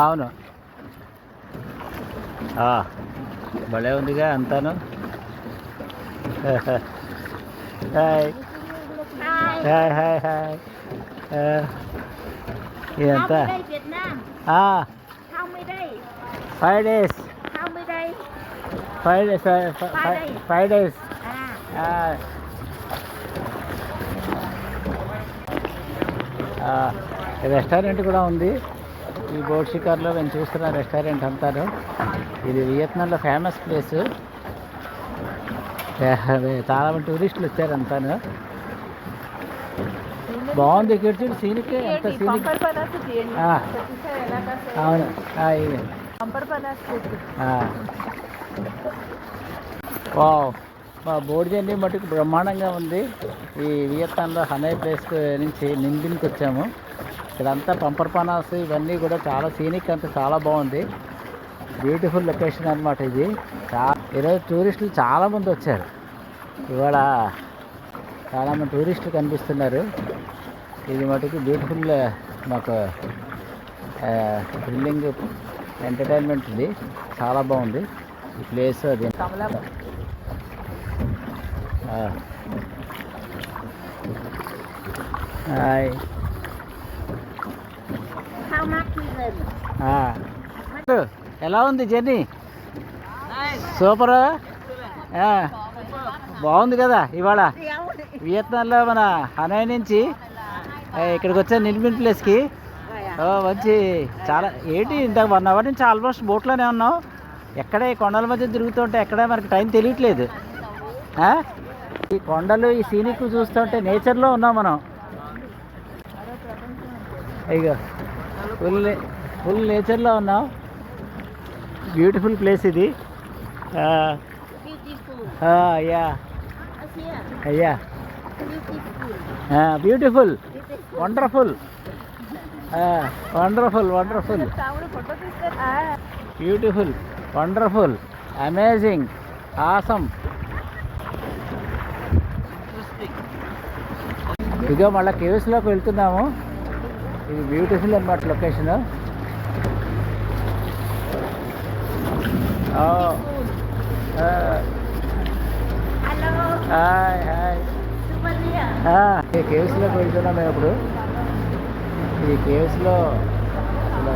అవును. భలే ఉందిగా అంతాను. Hi hi hi hi. ఇదంతా 5 days. 5 days. 5 days. రెస్టారెంట్ కూడా ఉంది ఈ బోట్ షికార్లో. మేము చూస్తున్న రెస్టారెంట్ అంతాను. ఇది వియత్నాంలో ఫేమస్ ప్లేస్. చాలామంది టూరిస్టులు వచ్చారు అంతాను. బాగుంది ఇక్కడ చూడు సీనిక్. ఎంత సీనిక్. అవును. వావ్. మా బోట్ జర్నీ మటుకు బ్రహ్మాండంగా ఉంది. ఈ వియత్నాంలో హనాయ్ ప్లేస్ నుంచి నింబిన్కి వచ్చాము. ఇక్కడంతా పంపర్ పనాస్ ఇవన్నీ కూడా చాలా సీనిక్, అంతా చాలా బాగుంది. బ్యూటిఫుల్ లొకేషన్ అనమాట ఇది. ఈరోజు టూరిస్టులు చాలామంది వచ్చారు. ఇవాళ చాలామంది టూరిస్టులు కనిపిస్తున్నారు. ఇది మటుకు బ్యూటిఫుల్, మాకు థ్రిల్లింగ్ ఎంటర్టైన్మెంట్. ఇది చాలా బాగుంది ఈ ప్లేస్. అది హాయ్. ఎలా ఉంది జర్నీ? సూపర్. బాగుంది కదా. ఇవాళ వియత్నాంలో మన హనాయ్ నుంచి ఇక్కడికి వచ్చాను నిన్బిన్ ప్లేస్కి. మంచి చాలా ఏంటి ఇంత 1 hour నుంచి ఆల్మోస్ట్ బోట్లోనే ఉన్నాం. ఎక్కడే కొండల మధ్య తిరుగుతుంటే ఎక్కడే మనకి టైం తెలియట్లేదు. ఈ కొండలు ఈ సీనిక్ చూస్తుంటే నేచర్లో ఉన్నాం మనం. ఇక ఫుల్ నేచర్లో ఉన్నాం. బ్యూటిఫుల్ ప్లేస్ ఇది. యా అయ్యా. Beautiful, wonderful, wonderful, wonderful, beautiful, wonderful, amazing, awesome. ఇక మళ్ళీ కేవ్స్లోకి వెళ్తున్నాము. ఇది బ్యూటిఫుల్ అన్నమాట లొకేషన్. Hi hi. ఈ కేవ్స్లోకి వెళ్తున్నాం మేము ఇప్పుడు. ఈ కేవ్స్లో అసలు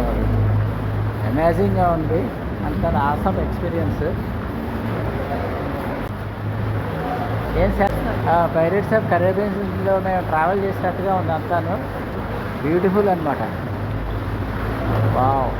అమేజింగ్గా ఉంది. అంత ఆసమ్ ఎక్స్పీరియన్స్. ఏం సార్, పైరేట్స్ ఆఫ్ కరేబియన్స్లో మేము ట్రావెల్ చేసినట్టుగా ఉంది అంతాను. బ్యూటిఫుల్ అనమాట. వావ్.